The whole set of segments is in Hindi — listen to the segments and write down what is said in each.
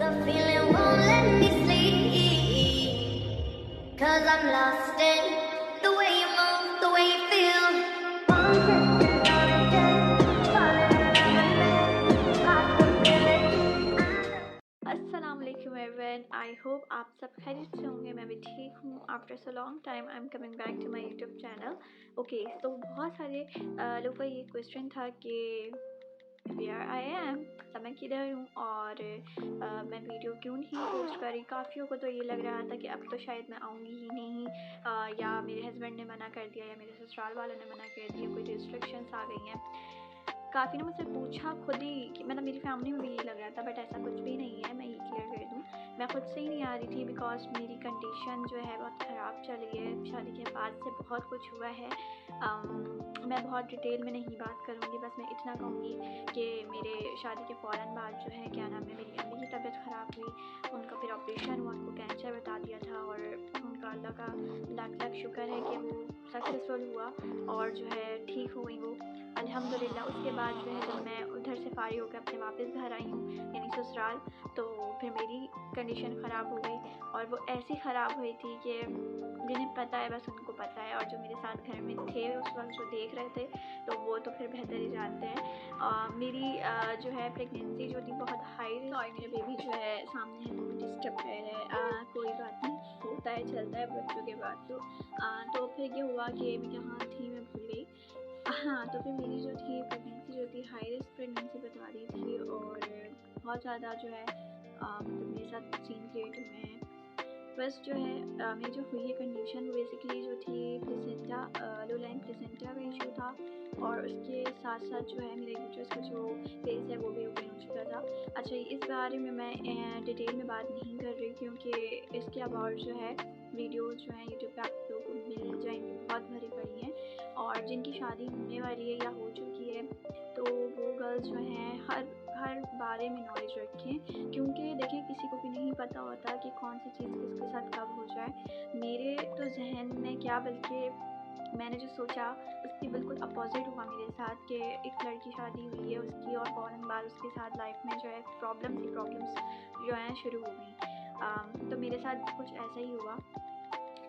the feeling won't let me sleep. 'Cause I'm lost in the way you move, the way you feel. One second on a jet, falling in love again. Possibility. अस्सलाम वालेकुम एवरीवन, आई होप आप सब खैरियत से होंगे। मैं भी ठीक हूँ। After so long time I am coming back to my YouTube channel. Okay, तो बहुत सारे लोगों का ये क्वेश्चन था कि वेयर आई एम, तो मैं किधर हूँ और मैं वीडियो क्यों नहीं पोस्ट करी। काफ़ियों को तो ये लग रहा था कि अब तो शायद मैं आऊँगी ही नहीं, या मेरे हस्बैंड ने मना कर दिया या मेरे ससुराल वालों ने मना कर दिया, कोई रिस्ट्रिक्शंस आ गई हैं। काफ़ी ने मुझसे पूछा खुद ही कि मतलब मेरी फैमिली में भी यही लग रहा था, बट ऐसा कुछ भी नहीं है। मैं ये क्लियर कर दूँ, मैं खुद से ही नहीं आ रही थी बिकॉज मेरी कंडीशन जो है बहुत ख़राब चल रही है। शादी के बाद से बहुत कुछ हुआ है। मैं बहुत डिटेल में नहीं बात करूँगी, बस मैं इतना कहूँगी कि मेरे शादी के फ़ौरन बाद जो है क्या नाम है, मेरी अम्मी की तबीयत ख़राब हुई। उनका फिर ऑपरेशन हुआ, उनको कैंसर बता दिया था और उनका अल्लाह का लाख लाख शुक्र है कि वो सक्सेसफुल हुआ और जो है ठीक हो गई वो, अल्हम्दुलिल्लाह। उसके बाद जो है जब मैं उधर से फारिग होकर अपने वापस घर आई हूँ यानी ससुराल, तो फिर मेरी कंडीशन ख़राब हो गई और वो ऐसी ख़राब हुई थी कि जिन्हें पता है बस उनको पता है, और जो मेरे साथ घर में थे उस वक्त जो देख रहे थे तो वो तो फिर बेहतर ही जानते हैं। मेरी जो है प्रेगनेंसी जो थी बहुत हाई रिस्क, और मेरा बेबी जो है सामने है वो डिस्टर्ब कर रहा है। कोई बात नहीं, होता है चलता है बच्चों के बाद। तो फिर ये हुआ कि मैं कहाँ थी मैं भूल गई। हाँ, तो फिर मेरी जो थी प्रेगनेंसी जो थी हाई रिस्क प्रेगनेंसी बता रही थी और बहुत ज़्यादा जो है मतलब मेरे साथ सीन क्रिएट हुए हैं। बस जो है मेरी जो हुई है कंडीशन वो बेसिकली जो थी प्लेसेंटा, लो लाइन प्लेसेंटा का इशू था, और उसके साथ साथ जो है मेरे यूट्रस का जो फेस है वो भी ओपन हो चुका था। अच्छा, इस बारे में मैं डिटेल में बात नहीं कर रही क्योंकि इसके अबाउट जो है वीडियोज़ जो हैं यूट्यूब पे आप लोगों को मिल जाएंगी, बहुत भरी पड़ी हैं। और जिनकी शादी होने वाली है या हो चुकी है तो वो गर्ल्स जो हैं हर बारे में नॉलेज रखें, क्योंकि देखिए किसी को भी नहीं पता होता कि कौन सी चीज़ किसके साथ कब हो जाए। मेरे तो जहन में क्या, बल्कि मैंने जो सोचा उसके बिल्कुल अपोज़िट हुआ मेरे साथ कि एक लड़की शादी हुई है उसकी और फ़ौरन बाद उसके साथ लाइफ में जो है प्रॉब्लम्स जो हैं शुरू हो गई। तो मेरे साथ कुछ ऐसा ही हुआ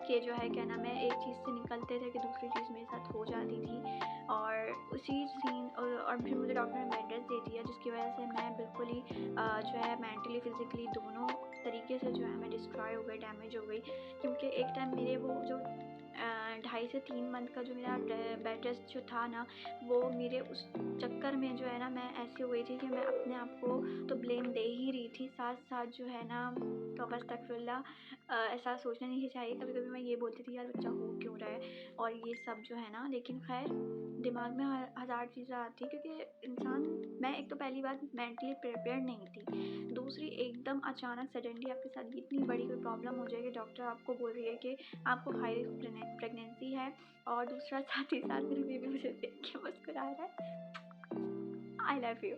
कि जो है क्या नाम है, एक चीज़ से निकलते थे कि दूसरी चीज़ मेरे साथ हो जाती थी, और उसी सीन और फिर मुझे डॉक्टर ने बेड रेस्ट दे दिया, जिसकी वजह से मैं बिल्कुल ही जो है मेंटली फिज़िकली दोनों तरीके से जो है मैं डिस्ट्रॉय हो गई, डैमेज हो गई। क्योंकि एक टाइम मेरे वो जो 2.5 से 3 मंथ का जो मेरा बेड रेस्ट जो था ना, वो मेरे उस चक्कर में जो है ना मैं ऐसी हो गई थी कि मैं अपने आप को तो ब्लेम दे ही रही थी, साथ साथ जो है ना तौबा अस्तगफिरुल्लाह, ऐसा सोचना नहीं चाहिए। कभी-कभी मैं ये बोलती थी यार बच्चा हो क्यों रहा है और ये सब जो है ना, लेकिन ख़ैर दिमाग में हज़ार चीज़ें आती हैं क्योंकि इंसान, मैं एक तो पहली बात मेंटली प्रिपेयर्ड नहीं थी, दूसरी एकदम अचानक सडनली आपके साथ इतनी बड़ी कोई प्रॉब्लम हो जाए कि डॉक्टर आपको बोल रही है कि आपको हाई रिस्क प्रेगनेंसी है, और दूसरा साथ ही साथ मेरा बेबी मुझे देख के मुस्कुरा रहा है, आई लव यू।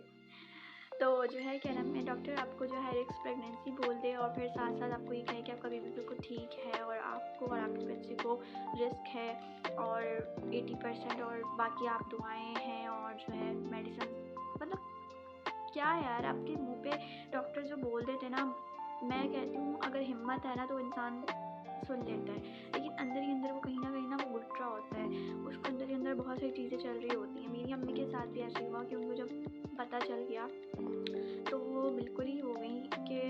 तो जो है क्या नाम है, डॉक्टर आपको जो है रिस्क प्रेगनेंसी बोल दे और फिर साथ साथ आपको ये कहे कि आपका बेबी बिल्कुल ठीक है और आपको और आपके बच्चे को रिस्क है और 80% और बाकी आप दुआएं हैं और जो है मेडिसिन, मतलब क्या यार, आपके मुंह पे डॉक्टर जो बोल देते ना, मैं कहती हूँ अगर हिम्मत है ना तो इंसान सुन लेता है, लेकिन अंदर ही अंदर वो कहीं ना वो घुट रहा होता है, उसको अंदर ही अंदर बहुत सारी चीज़ें चल रही होती हैं। मेरी अम्मी के साथ भी ऐसे हुआ कि उनको जब पता चल गया तो वो बिल्कुल ही हो गई कि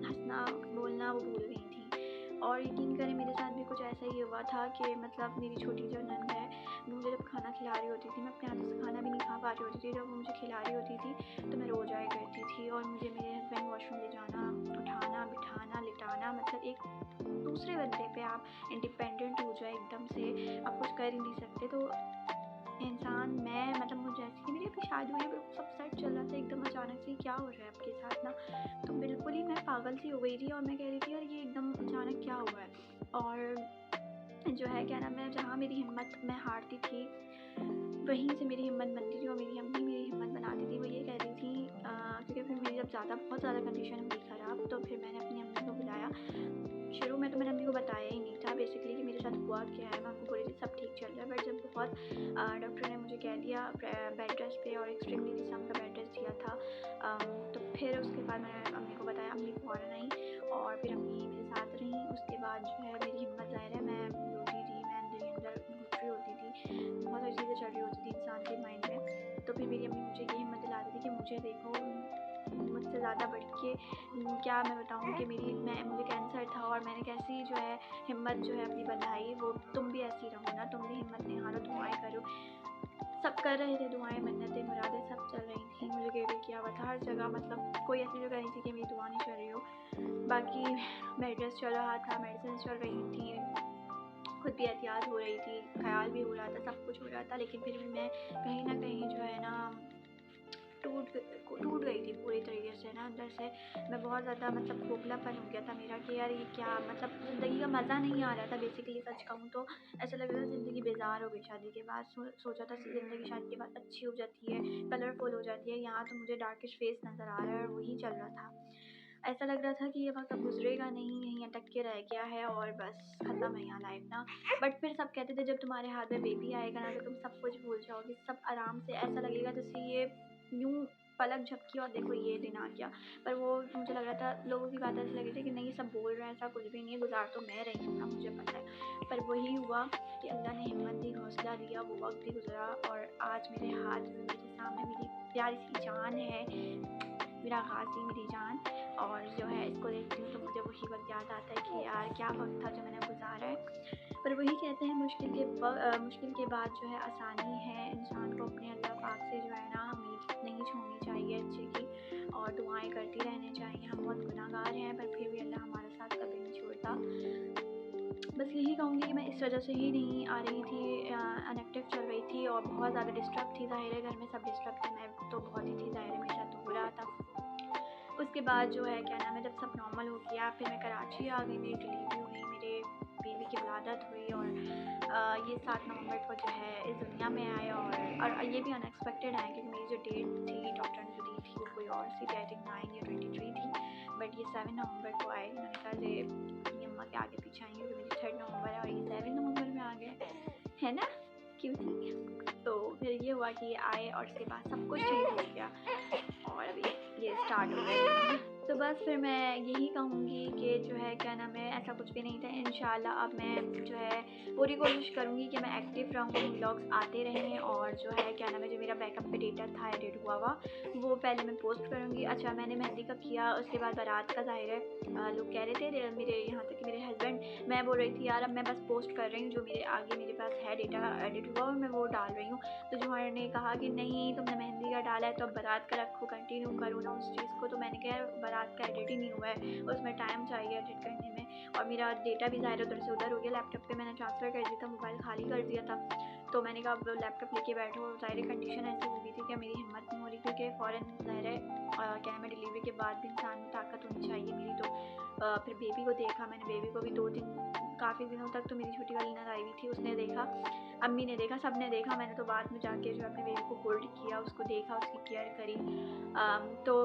हँसना बोलना वो भूल गई थी। और यकीन करें मेरे साथ भी कुछ ऐसा ही हुआ था कि मतलब मेरी छोटी जो नंद है वो मुझे जब खाना खिला रही होती थी, मैं अपने हाथों से खाना भी नहीं खा पा रही होती थी, जब वो मुझे खिला रही होती थी तो मैं रो जाया करती थी और मुझे मेरे हस्बैंड वॉशरूम ले जाना, उठाना, बिठाना, लिटाना, मतलब एक दूसरे बंदे पे आप इंडिपेंडेंट हो जाए एकदम से, आप कुछ कर ही नहीं सकते। तो इंसान, मैं मतलब मुझे जैसे कि मेरी अभी शादी हुई है, बिल्कुल सब सेट चल रहा था, एकदम अचानक से क्या हो रहा है आपके साथ ना, तो बिल्कुल ही मैं पागल सी हो गई थी और मैं कह रही थी यार ये एकदम अचानक क्या हुआ है। और जो है क्या नाम है, जहाँ मेरी हिम्मत मैं हारती थी वहीं से मेरी हिम्मत बनती थी और मेरी अम्मी मेरी हिम्मत बनाती थी। वो ये कह रही थी क्योंकि फिर मेरी जब बहुत ज़्यादा कंडीशन हुई ख़राब, तो फिर मैंने अपनी अम्मी को बुलाया। शुरू में तो मैंने अम्मी को बताया ही नहीं था बेसिकली कि मेरे साथ हुआ क्या है, मैं उनको बोली थी सब ठीक चल रहा है, बट जब बहुत डॉक्टर ने मुझे कह दिया बेड रेस्ट पे और एक्सट्रीमली किस्म का बेड रेस्ट दिया था, तो फिर उसके बाद मैंने अम्मी को बताया। अम्मी बाद जो है मेरी हिम्मत ज़ाहिर है मैं रोती थी, मैं अंदर ही अंदर घुट रही होती थी, बहुत सारी चीज़ें चल रही होती थी इंसान के माइंड में। तो फिर मेरी अम्मी मुझे ये हिम्मत दिलाती थी कि मुझे देखो मुझसे ज़्यादा बढ़ के क्या मैं बताऊँ कि मुझे कैंसर था और मैंने कैसी जो है हिम्मत जो है अपनी बढ़ाई, वो तुम भी ऐसी रहो ना, तुम भी हिम्मत नहीं हारो, दुआएँ करो। सब कर रहे थे दुआएँ, मन्नतें, मुरादें सब चल रही थी। मुझे गिरवी किया हुआ था हर जगह, मतलब कोई ऐसी जगह नहीं थी कि मेरी दुआ नहीं चल रही हो। बाकी बेड रेस्ट चल रहा था, मेडिसिन चल रही थी, खुद भी एहतियात हो रही थी, ख़याल भी हो रहा था, सब कुछ हो रहा था, लेकिन फिर भी मैं कहीं न कहीं जो है ना टूट गई थी पूरी तरीके से ना अंदर से। मैं बहुत ज़्यादा मतलब खोखलापन हो गया था मेरा कि यार ये क्या, मतलब ज़िंदगी का मज़ा नहीं आ रहा था बेसिकली। सच कहूँ तो ऐसा लग रहा था ज़िंदगी बेजार हो गई शादी के बाद। सोचा था ज़िंदगी शादी के बाद अच्छी हो जाती है, कलरफुल हो जाती है, यहाँ तो मुझे डार्किश फेस नज़र आ रहा है और वही चल रहा था। ऐसा लग रहा था कि ये वक्त अब गुजरेगा नहीं, यहीं अटक के रह गया है और बस ख़त्म है यहाँ लाइफ ना। बट फिर सब कहते थे जब तुम्हारे हाथ में बेबी आएगा ना तो तुम सब कुछ भूल जाओगी, सब आराम से, ऐसा लगेगा जैसे ये यूं पलक झपकी और देखो ये दिन आ गया। पर वो मुझे लग रहा था, लोगों की बात ऐसी लग रही थी कि नहीं सब बोल रहे हैं, ऐसा कुछ भी नहीं है, गुजार तो मैं रही हूँ ना, मुझे पता है। पर वही हुआ कि अल्लाह ने हिम्मत दी, हौसला दिया, वो वक्त भी गुजरा और आज मेरे हाथ में, मेरे सामने मेरी प्यारी सी जान है, मेरा गाजी, मेरी जान। और जो है इसको देखती हूँ तो मुझे वही वक्त याद आता है कि यार क्या वक्त था जो मैंने गुजारा है। पर वही कहते हैं मुश्किल के बाद जो है आसानी है। इंसान को अपने अल्लाह पाक से जो है ना उम्मीद नहीं छोड़नी चाहिए अच्छे की, और दुआएं करती रहनी चाहिए। हम बहुत गुनाहगार हैं पर फिर भी अल्लाह हमारा साथ कभी नहीं छोड़ता। बस यही कहूँगी कि मैं इस वजह से ही नहीं आ रही थी, अनएक्टिव चल रही थी और बहुत ज़्यादा डिस्टर्ब थी। ज़ाहिर है घर में सब डिस्टर्ब थे, मैं तो बहुत ही थी, ज़ाहिर है मेरे साथ तो हो रहा था। उसके बाद जो है क्या नाम है, जब सब नॉर्मल हो गया फिर मैं कराची आ गई, मेरी डिलीवरी हुई, मेरे बेबी की विलादत हुई और ये 7 नवंबर को जो है इस दुनिया में आए। और ये भी अनएक्सपेक्टेड आए क्योंकि मेरी जो डेट थी डॉक्टर ने जो दी थी वो कोई और सी थी, आई थिंक 9 या 23 थी, बट ये 7 नवंबर को आए। उन्होंने कहा ये अम्मा के आगे पीछे आएंगे क्योंकि मेरी 3 नवंबर है और ये 7 नवंबर में आ गए, है ना क्यूटी। तो फिर ये हुआ कि ये आए और उसके बाद सब कुछ ठीक हो गया और अभी ये स्टार्ट हो गया। तो बस फिर मैं यही कहूँगी कि जो है क्या नाम है, ऐसा कुछ भी नहीं था। इंशाल्लाह अब मैं जो है पूरी कोशिश करूँगी कि मैं एक्टिव रहूँ, व्लॉग्स आते रहें और जो है क्या नाम है, जो मेरा बैकअप पे डेटा था एडिट हुआ हुआ वो पहले मैं पोस्ट करूँगी। अच्छा मैंने मेहंदी का किया, उसके बाद बारात का ज़ाहिर है लोग कह रहे थे मेरे यहाँ तक कि मेरे हस्बैंड, मैं बोल रही थी यार अब मैं बस पोस्ट कर रही हूँ जो मेरे आगे मेरे पास है डेटा एडिट हुआ और मैं वो डाल रही हूँ। तो जुमार ने कहा कि नहीं तुमने मेहंदी का डाला है तो अब बारात का रखो, कंटिन्यू करो ना उस चीज़ को। तो मैंने कहा बारात का एडिट ही नहीं हुआ है, उसमें टाइम चाहिए एडिट करने में और मेरा डेटा भी ज़ाहिर उधर से उधर हो गया। लैपटॉप पे मैंने ट्रांसफ़र कर दिया था, मोबाइल खाली कर दिया था। तो मैंने कहा अब लैपटॉप लेके बैठो, ज़ाहिर कंडीशन ऐसी हो गई थी कि मेरी हिम्मत नहीं हो रही क्योंकि फ़ौरन ज़ाहिर है क्या है, मैं डिलीवरी के बाद भी इंसान में ताकत होनी चाहिए मेरी। तो फिर बेबी को देखा मैंने, बेबी को भी 2 दिन काफ़ी दिनों तक तो मेरी छोटी वाली ननद आई हुई थी, उसने देखा, अम्मी ने देखा, सब ने देखा। मैंने तो बाद में जाके जो अपने बेबी को होल्ड किया, उसको देखा, उसकी केयर करी। तो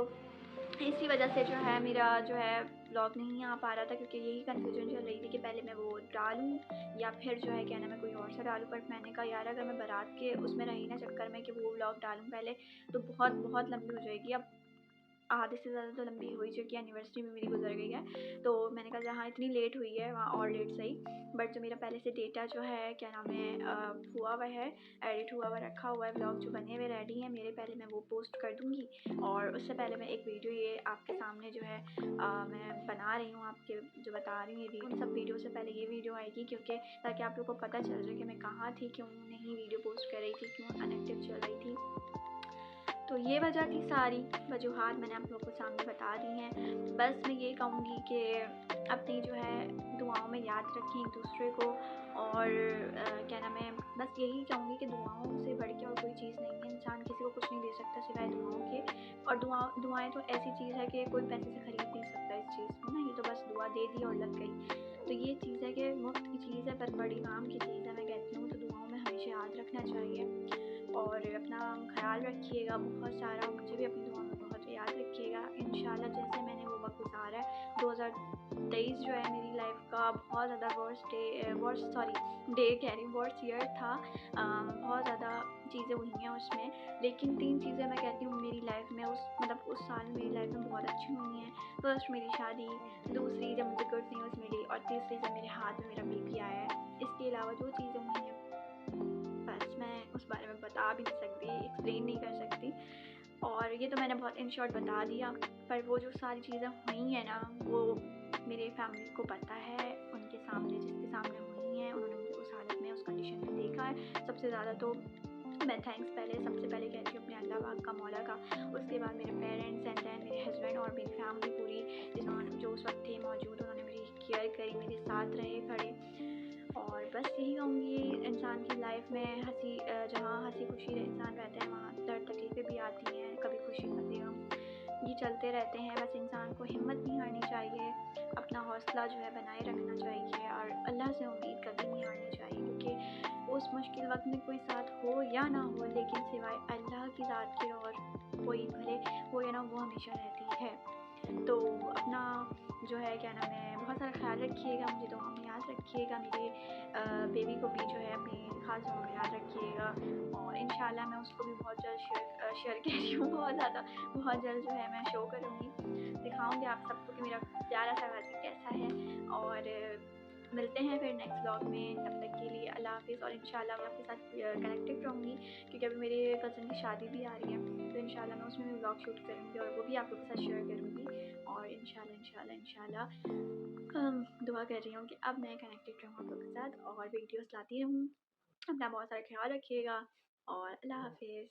इसी वजह से जो है मेरा जो है व्लॉग नहीं आ पा रहा था क्योंकि यही कन्फ्यूजन चल रही थी कि पहले मैं वो डालूँ या फिर जो है क्या नाम है कोई और सा डालूँ। बट मैंने कहा यार अगर मैं बारात के उसमें रही ना चक्कर में कि वो व्लॉग डालूँ पहले तो बहुत बहुत लंबी हो जाएगी। अब आधे से ज़्यादा तो लंबी हो ही चुकी है, एनिवर्सरी भी मेरी गुजर गई है। तो मैंने कहा जहाँ इतनी लेट हुई है वहाँ और लेट सही, बट जो मेरा पहले से डेटा जो है क्या नाम है हुआ हुआ है, एडिट हुआ हुआ रखा हुआ है, व्लॉग जो बने हुए रेडी हैं मेरे, पहले मैं वो पोस्ट कर दूँगी। और उससे पहले मैं एक वीडियो ये आपके सामने जो है मैं बना रही हूँ, आपके जो बता रही हूँ ये वीडियो, उन सब वीडियो से पहले ये वीडियो आएगी क्योंकि ताकि आप लोग को पता चल जाए कि मैं कहाँ थी, क्यों नहीं वीडियो पोस्ट कर रही थी, क्यों अनएक्टिव चल रही थी। तो ये वजह थी, सारी वजूहात मैंने आप लोगों को सामने बता दी हैं। बस मैं ये कहूँगी कि अपनी जो है दुआओं में याद रखें एक दूसरे को और क्या नाम है, बस यही चाहूँगी कि दुआओं से बढ़ के और कोई चीज़ नहीं है। इंसान किसी को कुछ नहीं दे सकता सिवाय दुआओं के, और दुआएं तो ऐसी चीज़ है कि कोई पैसे से ख़रीद नहीं सकता इस चीज़ को ना, ये तो बस दुआ दे दी और लग गई। तो ये चीज़ है कि मुफ्त की चीज़ है पर बड़ी काम की चीज़ है मैं कहती हूँ। तो दुआओं में हमेशा याद रखना चाहिए और अपना ख्याल रखिएगा बहुत सारा, मुझे भी अपनी दुआ में बहुत याद रखिएगा। इंशाल्लाह जैसे मैंने वो वक्त गुजारा है 2023 2023 जो है मेरी लाइफ का बहुत ज़्यादा डे कह रही हूँ, वर्स्ट ईयर था। बहुत ज़्यादा चीज़ें हुई हैं उसमें, लेकिन 3 चीज़ें मैं कहती हूँ मेरी लाइफ में उस साल मेरी लाइफ में बहुत अच्छी हुई हैं। फर्स्ट मेरी शादी, दूसरी जब मुझे गुड न्यूज़ मिली, और तीसरी जब मेरे हाथ में मेरा बेबी आया है। इसके अलावा जो चीज़ें हुई हैं बस मैं उस बारे में बता भी नहीं सकती, एक्सप्लेन नहीं कर सकती। और ये तो मैंने बहुत इन शॉर्ट बता दिया, पर वो जो सारी चीज़ें हुई हैं ना, वो मेरे फैमिली को पता है, उनके सामने जिसके सामने हुई हैं, उन्होंने मुझे उस हालत में, उस कंडीशन में देखा है। सबसे ज़्यादा तो मैं सबसे पहले कहती हूँ अपने अल्लाह पाक का, मौला का, उसके बाद मेरे पेरेंट्स, एंड देन मेरे हस्बैंड और मेरी फैमिली पूरी, जिन्होंने जो उस वक्त थे मौजूद, उन्होंने मेरी केयर करी, मेरे साथ रहे खड़े। और बस यही कहूँगी, इंसान की लाइफ में जहाँ हंसी खुशी इंसान रहता है, वहाँ दर्द तकलीफ़ें भी आती हैं, कभी खुशी कभी गम, ये चलते रहते हैं। बस इंसान को हिम्मत नहीं हारनी चाहिए, अपना हौसला जो है बनाए रखना चाहिए, और अल्लाह से उम्मीद कभी नहीं हारनी चाहिए, क्योंकि उस मुश्किल वक्त में कोई साथ हो या ना हो, लेकिन सिवाय अल्लाह की ज़ात के और कोई भले हो या ना, वो हमेशा रहती है। तो अपना जो है क्या नाम है, बहुत सारा ख्याल रखिएगा, मुझे दुआ में याद रखिएगा, मेरे बेबी को भी जो है अपनी खास दुआ में याद रखिएगा। और इंशाल्लाह मैं उसको भी बहुत जल्द शेयर कह रही हूँ, बहुत जल्द जो है मैं शो करूँगी, दिखाऊँगी आप सबको कि मेरा प्यारा सा गाजी कैसा है। और मिलते हैं फिर नेक्स्ट व्लॉग में, तब तक के लिए अल्लाह हाफ़िज़। और इंशाल्लाह मैं आपके साथ कनेक्टेड रहूँगी, क्योंकि अभी मेरे कज़न की शादी भी आ रही है, तो इंशाल्लाह मैं उसमें भी व्लॉग शूट करूँगी, और वो भी आप लोगों के साथ शेयर करूँगी। और इंशाल्लाह दुआ कर रही हूँ कि अब मैं कनेक्टेड रहूँ आप लोगों के साथ, और वीडियोज़ लाती रहूँ। अपना बहुत सारा ख़्याल रखिएगा, और अल्लाह हाफ़िज़।